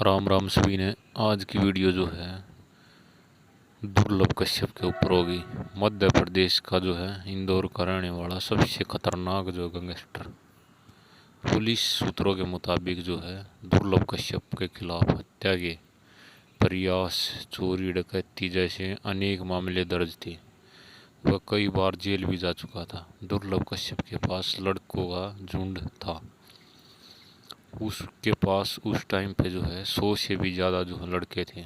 राम राम सभी ने। आज की वीडियो जो है दुर्लभ कश्यप के ऊपर होगी। मध्य प्रदेश का जो है इंदौर का रहने वाला सबसे खतरनाक जो गैंगस्टर, पुलिस सूत्रों के मुताबिक जो है दुर्लभ कश्यप के खिलाफ हत्या के प्रयास, चोरी, डकैती जैसे अनेक मामले दर्ज थे। वह कई बार जेल भी जा चुका था। दुर्लभ कश्यप के पास लड़कों का झुंड था। उसके पास उस टाइम पे जो है 100 से भी ज़्यादा जो है लड़के थे।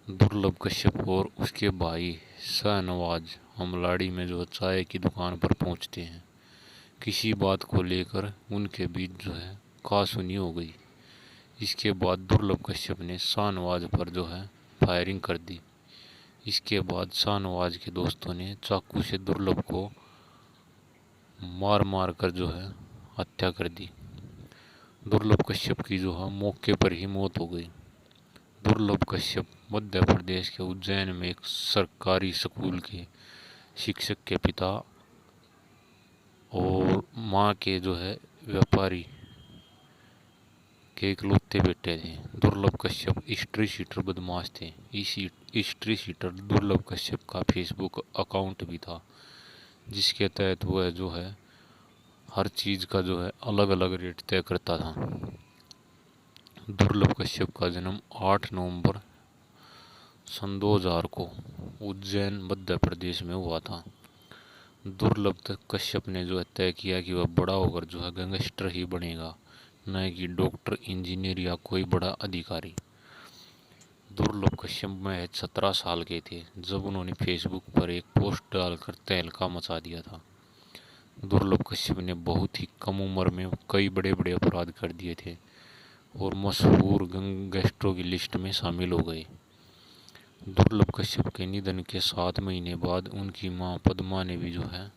दुर्लभ कश्यप और उसके भाई शाहनवाज हमलाड़ी में जो चाय की दुकान पर पहुंचते हैं। किसी बात को लेकर उनके बीच जो है कहासुनी हो गई। इसके बाद दुर्लभ कश्यप ने शाहनवाज पर जो है फायरिंग कर दी। इसके बाद शाहनवाज के दोस्तों ने चाकू से दुर्लभ को मार मार कर जो है हत्या कर दी। दुर्लभ कश्यप की जो है मौके पर ही मौत हो गई। दुर्लभ कश्यप मध्य प्रदेश के उज्जैन में एक सरकारी स्कूल के शिक्षक के पिता और मां के जो है व्यापारी के इकलौते बेटे थे। दुर्लभ कश्यप हिस्ट्री शीटर बदमाश थे। इस हिस्ट्री शीटर दुर्लभ कश्यप का फेसबुक अकाउंट भी था, जिसके तहत वह जो है हर चीज का जो है अलग अलग रेट तय करता था। दुर्लभ कश्यप का जन्म 8 नवंबर सन 2000 को उज्जैन मध्य प्रदेश में हुआ था। दुर्लभ कश्यप ने जो है तय किया कि वह बड़ा होकर जो है गैंगस्टर ही बनेगा, न कि डॉक्टर, इंजीनियर या कोई बड़ा अधिकारी। दुर्लभ कश्यप महज 17 साल के थे जब उन्होंने फेसबुक पर एक पोस्ट डालकर तहलका मचा दिया था। दुर्लभ कश्यप ने बहुत ही कम उम्र में कई बड़े बड़े अपराध कर दिए थे और मशहूर गैंगस्टरों की लिस्ट में शामिल हो गए। दुर्लभ कश्यप के निधन के 7 महीने बाद उनकी मां पद्मा ने भी जो है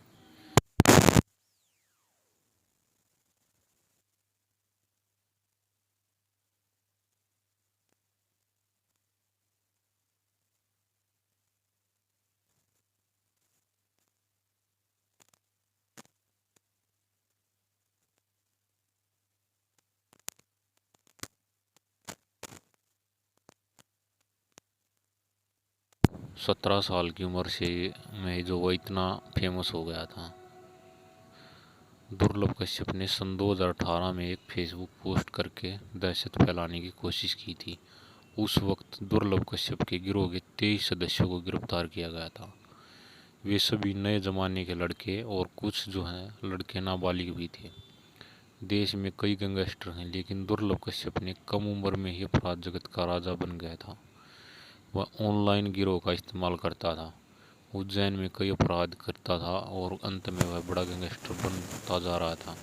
17 साल की उम्र से में जो वो इतना फेमस हो गया था। दुर्लभ कश्यप ने सन 2018 में एक फेसबुक पोस्ट करके दहशत फैलाने की कोशिश की थी। उस वक्त दुर्लभ कश्यप के गिरोह के 23 सदस्यों को गिरफ्तार किया गया था। वे सभी नए जमाने के लड़के और कुछ जो हैं लड़के नाबालिग भी थे। देश में कई गैंगस्टर हैं, लेकिन दुर्लभ कश्यप ने कम उम्र में ही अपराध जगत का राजा बन गया था। वह ऑनलाइन गिरोह का इस्तेमाल करता था, उज्जैन में कई अपराध करता था और अंत में वह बड़ा गैंगस्टर बनता जा रहा था।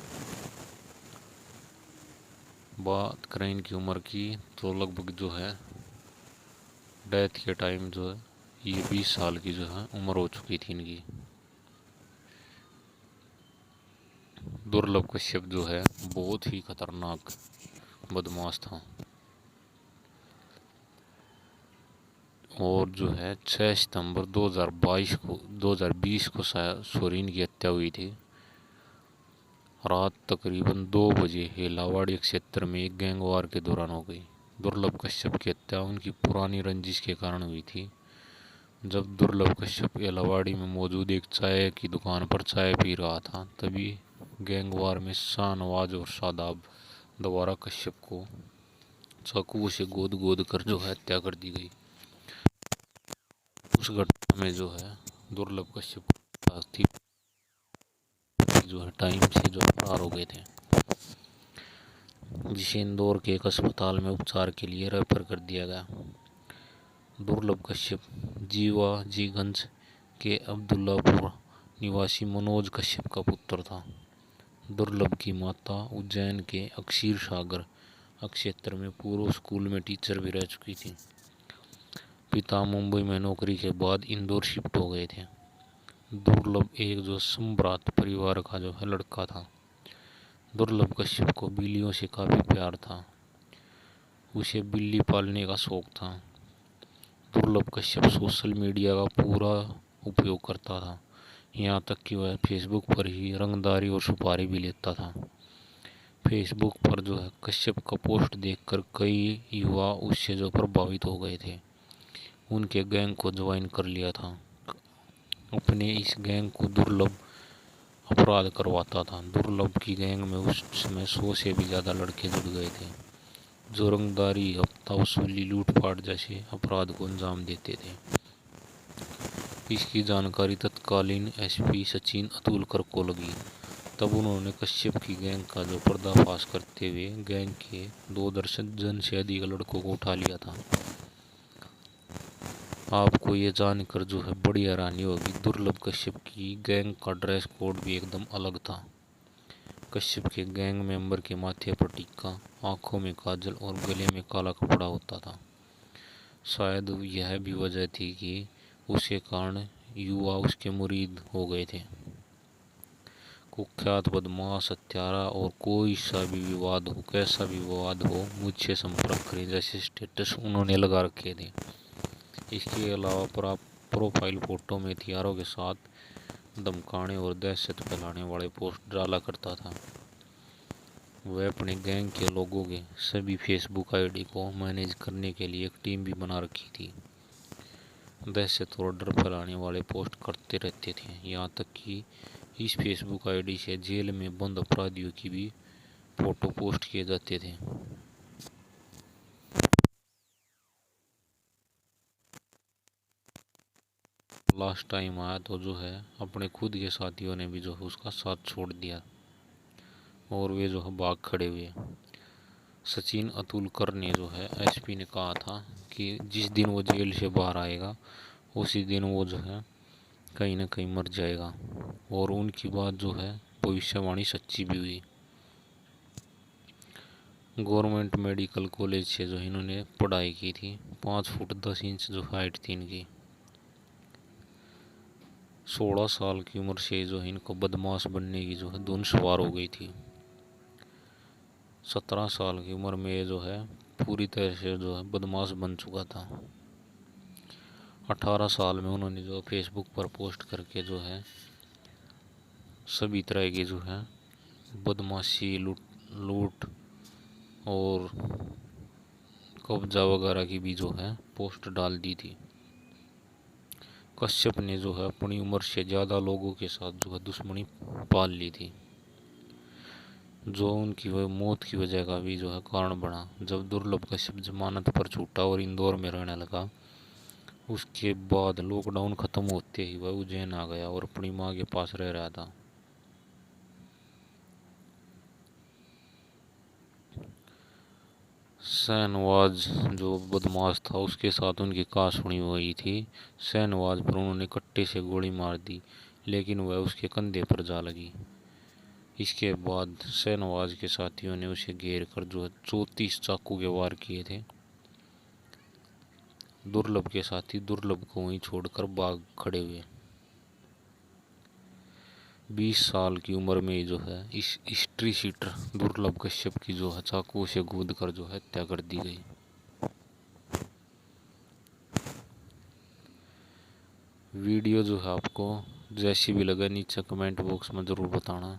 बात करें इनकी उम्र की तो लगभग जो है डेथ के टाइम जो है ये 20 साल की जो है उम्र हो चुकी थी इनकी। दुर्लभ कश्यप जो है बहुत ही खतरनाक बदमाश था और जो है 6 सितंबर 2020 को सोरीन की हत्या हुई थी। रात तकरीबन 2 बजे हेलावाड़ी क्षेत्र में एक गैंगवार के दौरान हो गई। दुर्लभ कश्यप की हत्या उनकी पुरानी रंजिश के कारण हुई थी। जब दुर्लभ कश्यप हेलावाड़ी में मौजूद एक चाय की दुकान पर चाय पी रहा था, तभी गैंगवार में शाहनवाज और शादाब द्वारा कश्यप को चाकू से गोद गोद कर जो है हत्या कर दी गई। उस घटना में जो है दुर्लभ कश्यप थी जो है टाइम से जो फरार हो गए थे, जिसे इंदौर के एक अस्पताल में उपचार के लिए रेफर कर दिया गया। दुर्लभ कश्यप जीवाजीगंज के अब्दुल्लापुर निवासी मनोज कश्यप का पुत्र था। दुर्लभ की माता उज्जैन के अक्षीर सागर क्षेत्र में पूर्व स्कूल में टीचर भी रह चुकी थी। पिता मुंबई में नौकरी के बाद इंदौर शिफ्ट हो गए थे। दुर्लभ एक जो सम्भ्रात परिवार का जो है लड़का था। दुर्लभ कश्यप को बिल्लियों से काफ़ी प्यार था। उसे बिल्ली पालने का शौक था। दुर्लभ कश्यप सोशल मीडिया का पूरा उपयोग करता था, यहाँ तक कि वह फेसबुक पर ही रंगदारी और सुपारी भी लेता था। फेसबुक पर जो है कश्यप का पोस्ट देखकर कई युवा उससे जो प्रभावित हो गए थे। उनके गैंग को ज्वाइन कर लिया था। अपने इस गैंग को दुर्लभ अपराध करवाता था। दुर्लभ की गैंग में उस समय 100 से भी ज्यादा लड़के जुड़ गए थे जो रंगदारी, हफ्ता वसूली, लूटपाट जैसे अपराध को अंजाम देते थे। इसकी जानकारी तत्कालीन एसपी सचिन अतुलकर को लगी। तब उन्होंने कश्यप की गैंग का जो पर्दाफाश करते हुए गैंग के 2 दर्जन से अधिक लड़कों को उठा लिया था। आपको ये जानकर जो है बड़ी हैरानी होगी, दुर्लभ कश्यप की गैंग का ड्रेस कोड भी एकदम अलग था। कश्यप के गैंग मेंबर के माथे पर टिक्का, आंखों में काजल और गले में काला कपड़ा होता था। शायद यह भी वजह थी कि उसके कारण युवा उसके मुरीद हो गए थे। कुख्यात बदमाश, हत्यारा और कोई सा भी विवाद हो, कैसा भी विवाद हो, मुझसे संपर्क करें जैसे स्टेटस उन्होंने लगा रखे थे। इसके अलावा प्रोफाइल फोटो में हथियारों के साथ धमकाने और दहशत फैलाने वाले पोस्ट डाला करता था। वह अपने गैंग के लोगों के सभी फेसबुक आईडी को मैनेज करने के लिए एक टीम भी बना रखी थी। दहशत और डर फैलाने वाले पोस्ट करते रहते थे। यहाँ तक कि इस फेसबुक आईडी से जेल में बंद अपराधियों की भी फोटो पोस्ट किए जाते थे। लास्ट टाइम आया तो जो है अपने खुद के साथियों ने भी जो है उसका साथ छोड़ दिया और वे जो है भाग खड़े हुए। सचिन अतुलकर ने जो है एसपी ने कहा था कि जिस दिन वो जेल से बाहर आएगा उसी दिन वो जो है कहीं ना कहीं मर जाएगा। और उनकी बात जो है भविष्यवाणी सच्ची भी हुई। गवर्नमेंट मेडिकल कॉलेज से जो इन्होंने पढ़ाई की थी। 5 फुट 10 इंच जो हाइट थी इनकी। 16 साल की उम्र से जो है इनको बदमाश बनने की जो है धुन सवार हो गई थी। 17 साल की उम्र में ये जो है पूरी तरह से जो है बदमाश बन चुका था। 18 साल में उन्होंने जो फेसबुक पर पोस्ट करके जो है सभी तरह की जो है बदमाशी, लूट और कब्जा वगैरह की भी जो है पोस्ट डाल दी थी। कश्यप ने जो है अपनी उम्र से ज़्यादा लोगों के साथ जो है दुश्मनी पाल ली थी, जो उनकी वह मौत की वजह का भी जो है कारण बना। जब दुर्लभ कश्यप जमानत पर छूटा और इंदौर में रहने लगा, उसके बाद लॉकडाउन खत्म होते ही वह उज्जैन आ गया और अपनी माँ के पास रह रहा था। शाहनवाज जो बदमाश था उसके साथ उनकी कहासुनी हुई थी। शाहनवाज पर उन्होंने कट्टे से गोली मार दी, लेकिन वह उसके कंधे पर जा लगी। इसके बाद शाहनवाज के साथियों ने उसे घेर कर जो 34 चाकू के वार किए थे। दुर्लभ के साथी दुर्लभ को वहीं छोड़कर भाग खड़े हुए। 20 साल की उम्र में जो है इस हिस्ट्री शीटर दुर्लभ कश्यप की जो है चाकू से कूद कर जो है हत्या कर दी गई। वीडियो जो है आपको जैसी भी लगे नीचे कमेंट बॉक्स में ज़रूर बताना।